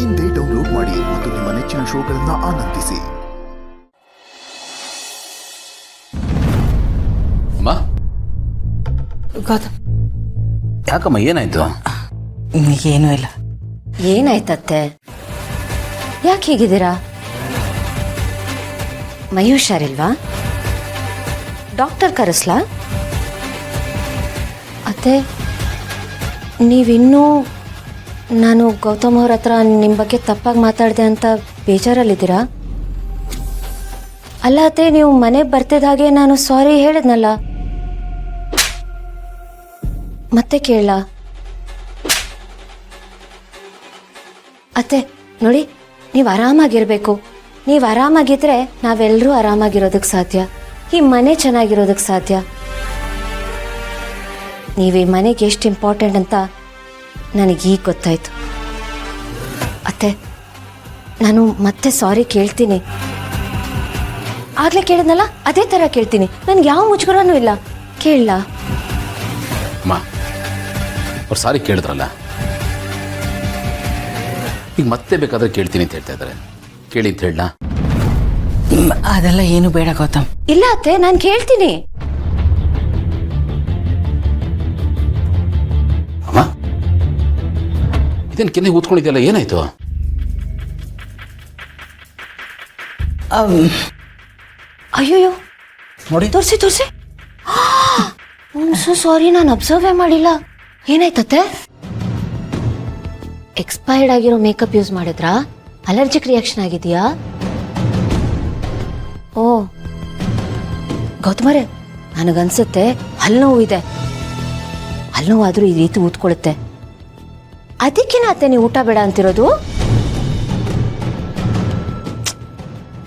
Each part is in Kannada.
ಇಂದೇ ಡೌನ್ಲೋಡ್ ಮಾಡಿ ಮತ್ತು ನಿಮ್ಮ ನೆಚ್ಚಿನ ಶೋಗಳನ್ನು ಆನಂದಿಸಿ. ಅಮ್ಮ, ಗೌತಮ್, ಯಾಕಮ್ಮ ಏನಾಯ್ತು? ಏನೂ ಇಲ್ಲ. ಏನಾಯ್ತತ್ತೆ? ಯಾಕೆ ಹೀಗಿದ್ದೀರಾ? ಮೈ ಹುಷಾರಿಲ್ವಾ? ಡಾಕ್ಟರ್ ಕರೆಸ್ಲಾ? ಅತ್ತೆ, ನೀವಿನ್ನೂ ನಾನು ಗೌತಮ್ ಅವ್ರ ಹತ್ರ ನಿಮ್ಮ ಬಗ್ಗೆ ತಪ್ಪಾಗಿ ಮಾತಾಡಿದೆ ಅಂತ ಬೇಜಾರಲ್ಲಿದ್ದೀರಾ? ಅಲ್ಲ ಅತ್ತೆ, ನೀವು ಮನೆಗೆ ಬರ್ತಿದ್ದ ಹಾಗೆ ನಾನು ಸಾರಿ ಹೇಳಿದ್ನಲ್ಲ, ಮತ್ತೆ ಕೇಳಲ್ಲ? ಅತ್ತೆ ನೋಡಿ, ನೀವು ಆರಾಮಾಗಿರಬೇಕು. ನೀವು ಆರಾಮಾಗಿದ್ರೆ ನಾವೆಲ್ಲರೂ ಆರಾಮಾಗಿರೋದಕ್ಕೆ ಸಾಧ್ಯ, ಈ ಮನೆ ಚೆನ್ನಾಗಿರೋದಕ್ಕೆ ಸಾಧ್ಯ. ನೀವು ಈ ಮನೆಗೆ ಎಷ್ಟು ಇಂಪಾರ್ಟೆಂಟ್ ಅಂತ ನನಗೀಗ ಗೊತ್ತಾಯ್ತು. ಅತ್ತೆ, ನಾನು ಮತ್ತೆ ಸಾರಿ ಕೇಳ್ತೀನಿ. ಆಗಲೇ ಕೇಳಿದ್ನಲ್ಲ, ಅದೇ ಥರ ಕೇಳ್ತೀನಿ. ನನಗೆ ಯಾವ ಮುಜುಗರನೂ ಇಲ್ಲ. ಕೇಳಲ್ಲ? ಅಮ್ಮ, ಅವ್ರು ಸಾರಿ ಕೇಳಿದ್ರಲ್ಲ, ಈಗ ಮತ್ತೆ ಬೇಕಾದ್ರೆ ಕೇಳ್ತೀನಿ ಅಂತ ಹೇಳ್ತಾ ಇದ್ದಾರೆ. ಕೇಳಿ ಅಂತ ಹೇಳ? ಅದೆಲ್ಲ ಏನು ಬೇಡ ಗೌತಮ್. ಇಲ್ಲ ಅತ್ತೆ, ನಾನು ಕೇಳ್ತೀನಿ. ಅಮ್ಮ, ಇದೇನು ಕೆನ್ನೆ ಊದ್ಕೊಂಡಿದೆಯಲ್ಲ, ಏನಾಯ್ತು? ಅಯ್ಯೋಯ್ಯೋ, ನೋಡಿ, ತೋರಿಸಿ ತೋರಿಸಿ. ಸಾರಿ, ನಾನು ಅಬ್ಸರ್ವೇ ಮಾಡಿಲ್ಲ. ಏನಾಯ್ತತ್ತೆ? ಎಕ್ಸ್ಪೈರ್ಡ್ ಆಗಿರೋ ಮೇಕಪ್ ಯೂಸ್ ಮಾಡಿದ್ರಾ? ಅಲರ್ಜಿಕ್ ರಿಯಾಕ್ಷನ್ ಆಗಿದೆಯಾ? ಓ ಗೌತಮರೇ, ನನಗನ್ಸುತ್ತೆ ಹಲ್ಲುನೋವು ಇದೆ. ಹಲ್ಲುನೋವು ಆದರೂ ಈ ರೀತಿ ಊದ್ಕೊಳ್ಳುತ್ತೆ. ಅದಕ್ಕೇನ ಅತ್ತೆ ನೀವು ಊಟ ಬೇಡ ಅಂತಿರೋದು?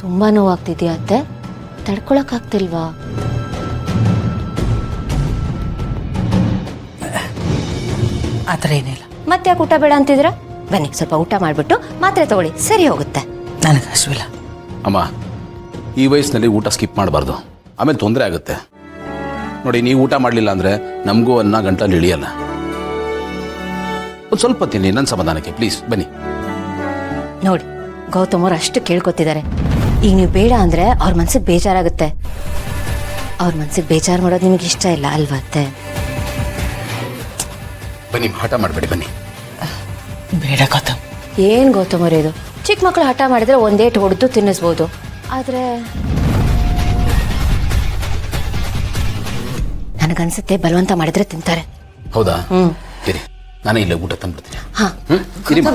ತುಂಬಾ ನೋವಾಗ್ತಿದ್ಯಾ ಅತ್ತೆ? ತಡ್ಕೊಳಕ್ಕಾಗ್ತಿಲ್ವಾ? ಆ ಥರ ಏನಿಲ್ಲ. ಮತ್ತೆ ಯಾಕೆ ಊಟ ಬೇಡ ಅಂತಿದ್ದೀರಾ? ಬನ್ನಿ, ಸ್ವಲ್ಪ ಊಟ ಮಾಡಿಬಿಟ್ಟು ಮಾತ್ರೆ ತಗೊಳ್ಳಿ, ಸರಿ ಹೋಗುತ್ತೆ. ನನಗೆ ಹಸುವಿಲ್ಲ. ಅಮ್ಮ, ಈ ವಯಸ್ಸಿನಲ್ಲಿ ಊಟ ಸ್ಕಿಪ್ ಮಾಡಬಾರ್ದು, ಆಮೇಲೆ ತೊಂದರೆ ಆಗುತ್ತೆ. ನೋಡಿ, ನೀವು ಊಟ ಮಾಡಲಿಲ್ಲ ಅಂದರೆ ನಮಗೂ ಅನ್ನ ಗಂಟಲು ಇಳಿಯಲ್ಲ. ಒಂದು ಸ್ವಲ್ಪ ತಿನ್ನಿ, ನನ್ನ ಸಮಾಧಾನಕ್ಕೆ ಪ್ಲೀಸ್. ಬನ್ನಿ. ನೋಡಿ, ಗೌತಮ್ ಅವ್ರು ಅಷ್ಟು ಕೇಳ್ಕೊತಿದ್ದಾರೆ. ಈಗ ನೀವು ಬೇಡ ಅಂದರೆ ಅವ್ರ ಮನ್ಸಿಗೆ ಬೇಜಾರಾಗುತ್ತೆ. ಅವ್ರ ಮನ್ಸಿಗೆ ಬೇಜಾರು ಮಾಡೋದು ನಿಮಗೆ ಇಷ್ಟ ಇಲ್ಲ ಅಲ್ವಾ ಅತ್ತೆ? ಬನ್ನಿ, ಹಠ ಮಾಡಬೇಡಿ, ಬನ್ನಿ. ಬೇಡ ಗೌತಮ್. ಏನು ಗೌತಮ್ ಅವರೇ ಇದು? ಚಿಕ್ಕ ಮಕ್ಕಳು ಹಠ ಮಾಡಿದ್ರೆ ಒಂದೇಟು ಹೊಡೆದು ತಿನ್ನಿಸ್ಬೋದು, ಆದರೆ ನನಗನ್ಸುತ್ತೆ ಬಲವಂತ ಮಾಡಿದ್ರೆ ತಿಂತಾರೆ. ಹೌದಾ? ಇರಿ, ನಾನೇ ಇಲ್ಲೇ ಊಟ ತಂದ್ಬಿಡ್ತೀನಿ. ಹಾ, ಇರಿಮ್ಮ.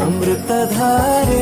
ಅಮೃತಧಾರೆ